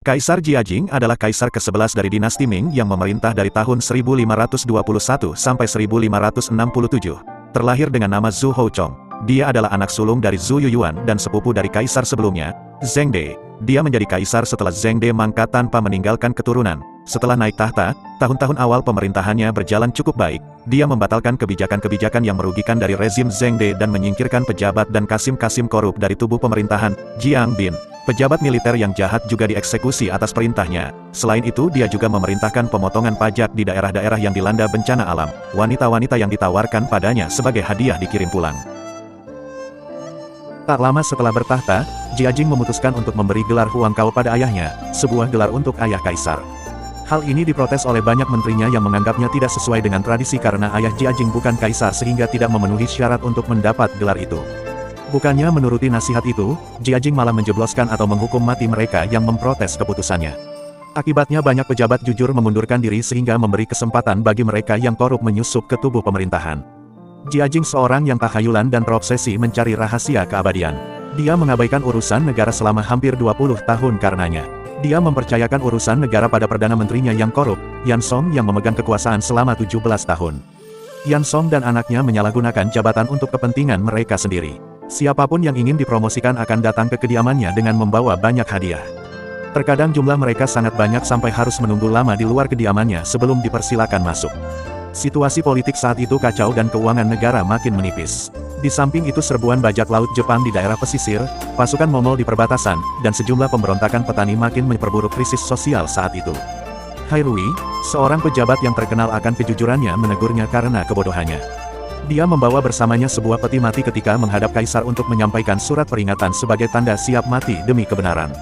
Kaisar Jiajing adalah kaisar ke-11 dari dinasti Ming yang memerintah dari tahun 1521 sampai 1567. Terlahir dengan nama Zhu Houchong. Dia adalah anak sulung dari Zhu Yuyuan dan sepupu dari kaisar sebelumnya, Zheng De. Dia menjadi kaisar setelah Zheng De mangkat tanpa meninggalkan keturunan. Setelah naik tahta, tahun-tahun awal pemerintahannya berjalan cukup baik. Dia membatalkan kebijakan-kebijakan yang merugikan dari rezim Zheng De dan menyingkirkan pejabat dan kasim-kasim korup dari tubuh pemerintahan. Jiang Bin, pejabat militer yang jahat, juga dieksekusi atas perintahnya. Selain itu, dia juga memerintahkan pemotongan pajak di daerah-daerah yang dilanda bencana alam. Wanita-wanita yang ditawarkan padanya sebagai hadiah dikirim pulang. Tak lama setelah bertahta, Jiajing memutuskan untuk memberi gelar Huangkao pada ayahnya, sebuah gelar untuk ayah kaisar. Hal ini diprotes oleh banyak menterinya yang menganggapnya tidak sesuai dengan tradisi karena ayah Jiajing bukan kaisar sehingga tidak memenuhi syarat untuk mendapat gelar itu. Bukannya menuruti nasihat itu, Jiajing malah menjebloskan atau menghukum mati mereka yang memprotes keputusannya. Akibatnya banyak pejabat jujur mengundurkan diri sehingga memberi kesempatan bagi mereka yang korup menyusup ke tubuh pemerintahan. Jiajing seorang yang takhayulan dan terobsesi mencari rahasia keabadian. Dia mengabaikan urusan negara selama hampir 20 tahun karenanya. Dia mempercayakan urusan negara pada Perdana Menterinya yang korup, Yan Song, yang memegang kekuasaan selama 17 tahun. Yan Song dan anaknya menyalahgunakan jabatan untuk kepentingan mereka sendiri. Siapapun yang ingin dipromosikan akan datang ke kediamannya dengan membawa banyak hadiah. Terkadang jumlah mereka sangat banyak sampai harus menunggu lama di luar kediamannya sebelum dipersilakan masuk. Situasi politik saat itu kacau dan keuangan negara makin menipis. Di samping itu serbuan bajak laut Jepang di daerah pesisir, pasukan Mongol di perbatasan, dan sejumlah pemberontakan petani makin memperburuk krisis sosial saat itu. Hairui, seorang pejabat yang terkenal akan kejujurannya, menegurnya karena kebodohannya. Dia membawa bersamanya sebuah peti mati ketika menghadap kaisar untuk menyampaikan surat peringatan sebagai tanda siap mati demi kebenaran.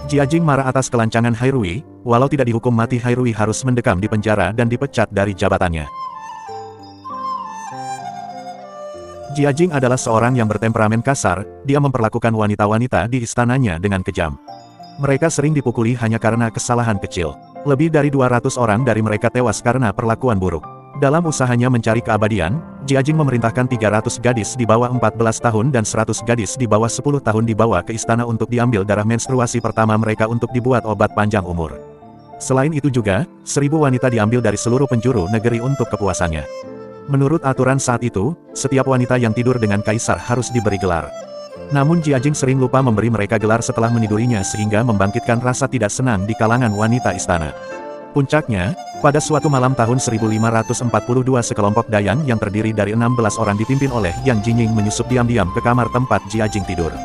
Jiajing marah atas kelancangan Hairui. Walau tidak dihukum mati, Hairui harus mendekam di penjara dan dipecat dari jabatannya. Jiajing adalah seorang yang bertemperamen kasar. Dia memperlakukan wanita-wanita di istananya dengan kejam. Mereka sering dipukuli hanya karena kesalahan kecil. Lebih dari 200 orang dari mereka tewas karena perlakuan buruk. Dalam usahanya mencari keabadian, Jiajing memerintahkan 300 gadis di bawah 14 tahun dan 100 gadis di bawah 10 tahun dibawa ke istana untuk diambil darah menstruasi pertama mereka untuk dibuat obat panjang umur. Selain itu juga, 1000 wanita diambil dari seluruh penjuru negeri untuk kepuasannya. Menurut aturan saat itu, setiap wanita yang tidur dengan kaisar harus diberi gelar. Namun Jiajing sering lupa memberi mereka gelar setelah menidurinya sehingga membangkitkan rasa tidak senang di kalangan wanita istana. Puncaknya, pada suatu malam tahun 1542 sekelompok dayang yang terdiri dari 16 orang dipimpin oleh Yang Jinying menyusup diam-diam ke kamar tempat Jiajing tidur.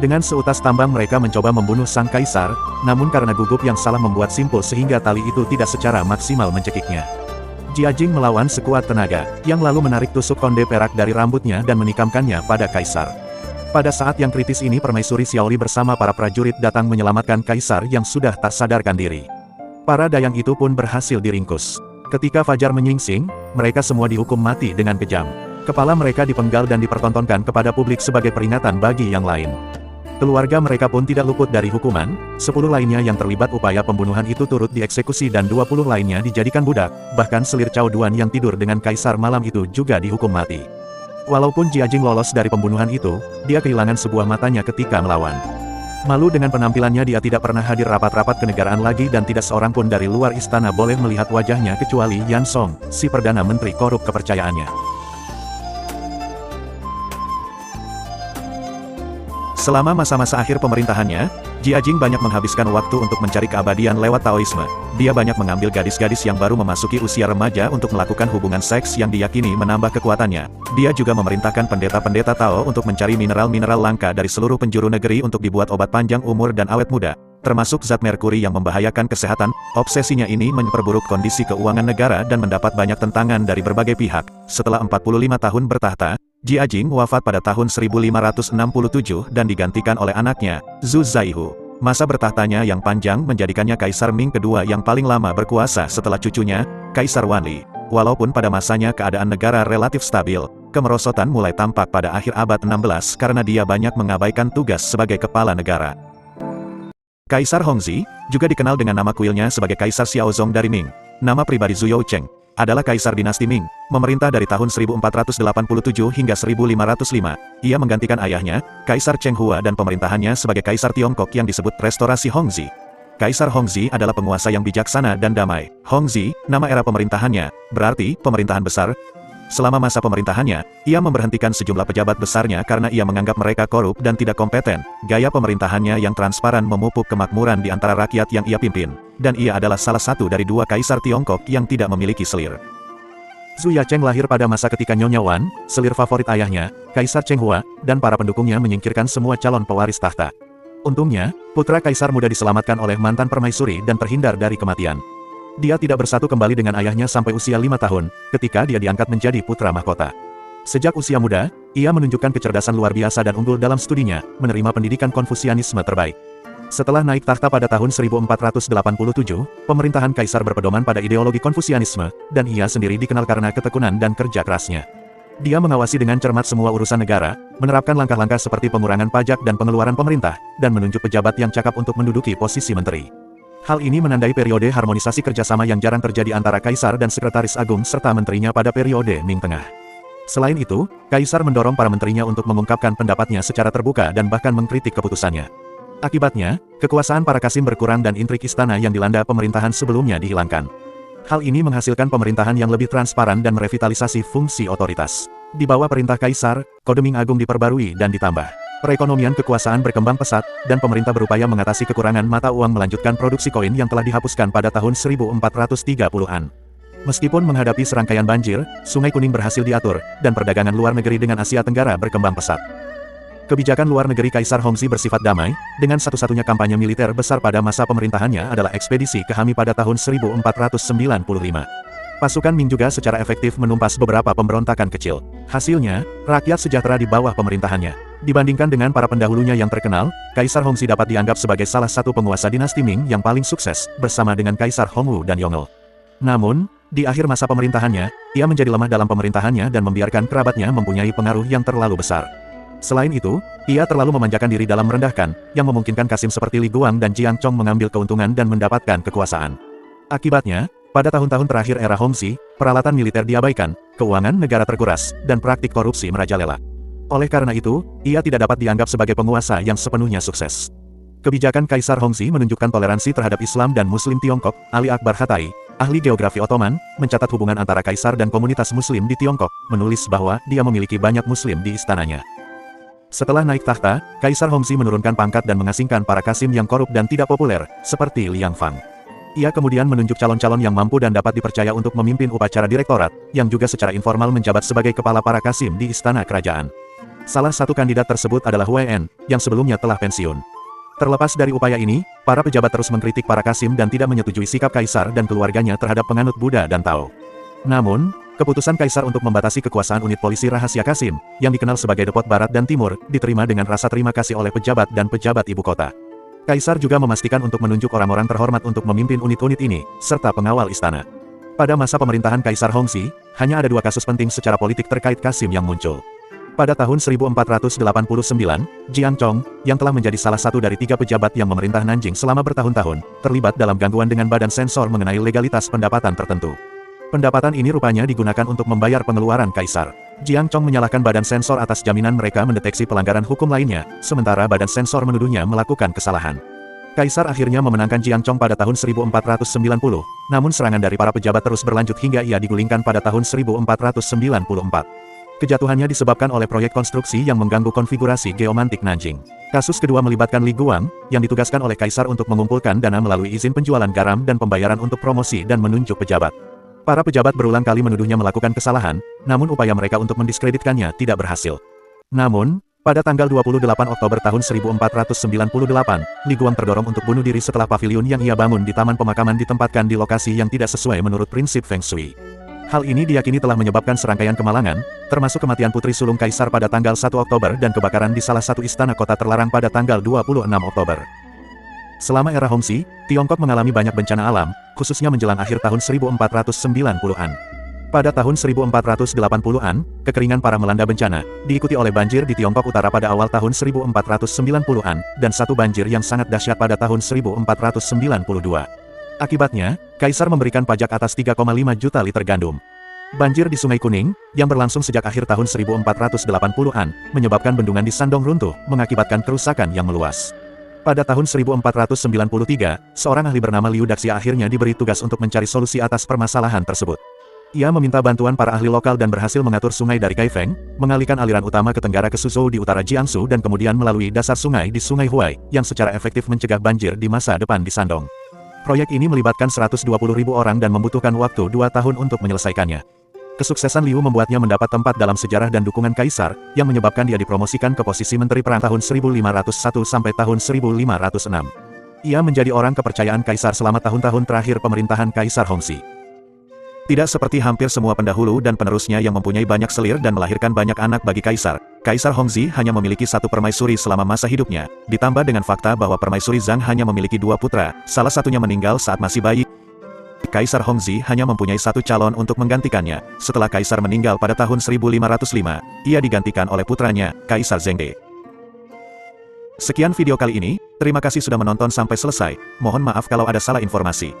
Dengan seutas tambang mereka mencoba membunuh sang kaisar, namun karena gugup yang salah membuat simpul sehingga tali itu tidak secara maksimal mencekiknya. Jiajing melawan sekuat tenaga, yang lalu menarik tusuk konde perak dari rambutnya dan menikamkannya pada kaisar. Pada saat yang kritis ini Permaisuri Xiaoli bersama para prajurit datang menyelamatkan kaisar yang sudah tak sadarkan diri. Para dayang itu pun berhasil diringkus. Ketika fajar menyingsing, mereka semua dihukum mati dengan kejam. Kepala mereka dipenggal dan dipertontonkan kepada publik sebagai peringatan bagi yang lain. Keluarga mereka pun tidak luput dari hukuman. 10 lainnya yang terlibat upaya pembunuhan itu turut dieksekusi dan 20 lainnya dijadikan budak. Bahkan selir Cao Duan yang tidur dengan kaisar malam itu juga dihukum mati. Walaupun Jiajing lolos dari pembunuhan itu, dia kehilangan sebuah matanya ketika melawan. Malu dengan penampilannya, dia tidak pernah hadir rapat-rapat kenegaraan lagi dan tidak seorang pun dari luar istana boleh melihat wajahnya kecuali Yan Song, si Perdana Menteri korup kepercayaannya. Selama masa-masa akhir pemerintahannya, Jiajing banyak menghabiskan waktu untuk mencari keabadian lewat Taoisme. Dia banyak mengambil gadis-gadis yang baru memasuki usia remaja untuk melakukan hubungan seks yang diyakini menambah kekuatannya. Dia juga memerintahkan pendeta-pendeta Tao untuk mencari mineral-mineral langka dari seluruh penjuru negeri untuk dibuat obat panjang umur dan awet muda, termasuk zat merkuri yang membahayakan kesehatan. Obsesinya ini memperburuk kondisi keuangan negara dan mendapat banyak tentangan dari berbagai pihak. Setelah 45 tahun bertahta, Jiajing wafat pada tahun 1567 dan digantikan oleh anaknya, Zhu Zaihu. Masa bertahtanya yang panjang menjadikannya Kaisar Ming kedua yang paling lama berkuasa setelah cucunya, Kaisar Wanli. Walaupun pada masanya keadaan negara relatif stabil, kemerosotan mulai tampak pada akhir abad 16 karena dia banyak mengabaikan tugas sebagai kepala negara. Kaisar Hongzhi, juga dikenal dengan nama kuilnya sebagai Kaisar Xiaozong dari Ming. Nama pribadi Zhu Youcheng, adalah kaisar dinasti Ming, memerintah dari tahun 1487 hingga 1505. Ia menggantikan ayahnya, Kaisar Cheng Hua, dan pemerintahannya sebagai Kaisar Tiongkok yang disebut Restorasi Hongzhi. Kaisar Hongzhi adalah penguasa yang bijaksana dan damai. Hongzhi, nama era pemerintahannya, berarti pemerintahan besar. Selama masa pemerintahannya, ia memberhentikan sejumlah pejabat besarnya karena ia menganggap mereka korup dan tidak kompeten. Gaya pemerintahannya yang transparan memupuk kemakmuran di antara rakyat yang ia pimpin. Dan ia adalah salah satu dari dua kaisar Tiongkok yang tidak memiliki selir. Zhu Yacheng lahir pada masa ketika Nyonya Wan, selir favorit ayahnya, Kaisar Cheng Hua, dan para pendukungnya menyingkirkan semua calon pewaris tahta. Untungnya, putra kaisar muda diselamatkan oleh mantan permaisuri dan terhindar dari kematian. Dia tidak bersatu kembali dengan ayahnya sampai usia 5 tahun, ketika dia diangkat menjadi putra mahkota. Sejak usia muda, ia menunjukkan kecerdasan luar biasa dan unggul dalam studinya, menerima pendidikan Konfusianisme terbaik. Setelah naik tahta pada tahun 1487, pemerintahan kaisar berpedoman pada ideologi Konfusianisme, dan ia sendiri dikenal karena ketekunan dan kerja kerasnya. Dia mengawasi dengan cermat semua urusan negara, menerapkan langkah-langkah seperti pengurangan pajak dan pengeluaran pemerintah, dan menunjuk pejabat yang cakap untuk menduduki posisi menteri. Hal ini menandai periode harmonisasi kerjasama yang jarang terjadi antara kaisar dan sekretaris agung serta menterinya pada periode Ming Tengah. Selain itu, kaisar mendorong para menterinya untuk mengungkapkan pendapatnya secara terbuka dan bahkan mengkritik keputusannya. Akibatnya, kekuasaan para Qasim berkurang dan intrik istana yang dilanda pemerintahan sebelumnya dihilangkan. Hal ini menghasilkan pemerintahan yang lebih transparan dan merevitalisasi fungsi otoritas. Di bawah perintah kaisar, Kode Ming Agung diperbarui dan ditambah. Perekonomian kekuasaan berkembang pesat, dan pemerintah berupaya mengatasi kekurangan mata uang melanjutkan produksi koin yang telah dihapuskan pada tahun 1430-an. Meskipun menghadapi serangkaian banjir, Sungai Kuning berhasil diatur, dan perdagangan luar negeri dengan Asia Tenggara berkembang pesat. Kebijakan luar negeri Kaisar Hongzhi bersifat damai, dengan satu-satunya kampanye militer besar pada masa pemerintahannya adalah ekspedisi ke Hami pada tahun 1495. Pasukan Ming juga secara efektif menumpas beberapa pemberontakan kecil. Hasilnya, rakyat sejahtera di bawah pemerintahannya. Dibandingkan dengan para pendahulunya yang terkenal, Kaisar Hongzhi dapat dianggap sebagai salah satu penguasa dinasti Ming yang paling sukses, bersama dengan Kaisar Hongwu dan Yongle. Namun, di akhir masa pemerintahannya, ia menjadi lemah dalam pemerintahannya dan membiarkan kerabatnya mempunyai pengaruh yang terlalu besar. Selain itu, ia terlalu memanjakan diri dalam merendahkan, yang memungkinkan Qasim seperti Li Guang dan Jiang Chong mengambil keuntungan dan mendapatkan kekuasaan. Akibatnya, pada tahun-tahun terakhir era Hongzhi, peralatan militer diabaikan, keuangan negara terkuras, dan praktik korupsi merajalela. Oleh karena itu, ia tidak dapat dianggap sebagai penguasa yang sepenuhnya sukses. Kebijakan Kaisar Hongzhi menunjukkan toleransi terhadap Islam dan Muslim Tiongkok. Ali Akbar Khatai, ahli geografi Ottoman, mencatat hubungan antara Kaisar dan komunitas Muslim di Tiongkok, menulis bahwa dia memiliki banyak Muslim di istananya. Setelah naik tahta, Kaisar Hongzhi menurunkan pangkat dan mengasingkan para Qasim yang korup dan tidak populer, seperti Liang Fang. Ia kemudian menunjuk calon-calon yang mampu dan dapat dipercaya untuk memimpin upacara direktorat, yang juga secara informal menjabat sebagai kepala para Qasim di istana kerajaan. Salah satu kandidat tersebut adalah Huai En, yang sebelumnya telah pensiun. Terlepas dari upaya ini, para pejabat terus mengkritik para Qasim dan tidak menyetujui sikap Kaisar dan keluarganya terhadap penganut Buddha dan Tao. Namun, keputusan Kaisar untuk membatasi kekuasaan unit polisi rahasia Qasim, yang dikenal sebagai Depot Barat dan Timur, diterima dengan rasa terima kasih oleh pejabat dan pejabat ibu kota. Kaisar juga memastikan untuk menunjuk orang-orang terhormat untuk memimpin unit-unit ini, serta pengawal istana. Pada masa pemerintahan Kaisar Hongzhi, hanya ada 2 kasus penting secara politik terkait Qasim yang muncul. Pada tahun 1489, Jiang Chong, yang telah menjadi salah satu dari 3 pejabat yang memerintah Nanjing selama bertahun-tahun, terlibat dalam gangguan dengan badan sensor mengenai legalitas pendapatan tertentu. Pendapatan ini rupanya digunakan untuk membayar pengeluaran Kaisar. Jiang Chong menyalahkan badan sensor atas jaminan mereka mendeteksi pelanggaran hukum lainnya, sementara badan sensor menuduhnya melakukan kesalahan. Kaisar akhirnya memenangkan Jiang Chong pada tahun 1490, namun serangan dari para pejabat terus berlanjut hingga ia digulingkan pada tahun 1494. Kejatuhannya disebabkan oleh proyek konstruksi yang mengganggu konfigurasi geomantik Nanjing. Kasus kedua melibatkan Li Guang, yang ditugaskan oleh Kaisar untuk mengumpulkan dana melalui izin penjualan garam dan pembayaran untuk promosi dan menunjuk pejabat. Para pejabat berulang kali menuduhnya melakukan kesalahan, namun upaya mereka untuk mendiskreditkannya tidak berhasil. Namun, pada tanggal 28 Oktober tahun 1498, Li Guang terdorong untuk bunuh diri setelah pavilion yang ia bangun di taman pemakaman ditempatkan di lokasi yang tidak sesuai menurut prinsip Feng Shui. Hal ini diyakini telah menyebabkan serangkaian kemalangan, termasuk kematian putri sulung Kaisar pada tanggal 1 Oktober dan kebakaran di salah satu istana kota terlarang pada tanggal 26 Oktober. Selama era Hongzhi, Tiongkok mengalami banyak bencana alam, khususnya menjelang akhir tahun 1490-an. Pada tahun 1480-an, kekeringan parah melanda bencana, diikuti oleh banjir di Tiongkok Utara pada awal tahun 1490-an, dan satu banjir yang sangat dahsyat pada tahun 1492. Akibatnya, Kaisar memberikan pajak atas 3,5 juta liter gandum. Banjir di Sungai Kuning, yang berlangsung sejak akhir tahun 1480-an, menyebabkan bendungan di Shandong runtuh, mengakibatkan kerusakan yang meluas. Pada tahun 1493, seorang ahli bernama Liu Daxia akhirnya diberi tugas untuk mencari solusi atas permasalahan tersebut. Ia meminta bantuan para ahli lokal dan berhasil mengatur sungai dari Kaifeng, mengalihkan aliran utama ke tenggara ke Suzhou di utara Jiangsu dan kemudian melalui dasar sungai di Sungai Huai, yang secara efektif mencegah banjir di masa depan di Shandong. Proyek ini melibatkan 120.000 orang dan membutuhkan waktu 2 tahun untuk menyelesaikannya. Kesuksesan Liu membuatnya mendapat tempat dalam sejarah dan dukungan kaisar, yang menyebabkan dia dipromosikan ke posisi menteri perang tahun 1501 sampai tahun 1506. Ia menjadi orang kepercayaan kaisar selama tahun-tahun terakhir pemerintahan Kaisar Hongxi. Tidak seperti hampir semua pendahulu dan penerusnya yang mempunyai banyak selir dan melahirkan banyak anak bagi kaisar, Kaisar Hongxi hanya memiliki 1 permaisuri selama masa hidupnya, ditambah dengan fakta bahwa permaisuri Zhang hanya memiliki 2 putra, salah satunya meninggal saat masih bayi. Kaisar Hongxi hanya mempunyai 1 calon untuk menggantikannya. Setelah kaisar meninggal pada tahun 1505, ia digantikan oleh putranya, Kaisar Zhengde. Sekian video kali ini, terima kasih sudah menonton sampai selesai. Mohon maaf kalau ada salah informasi.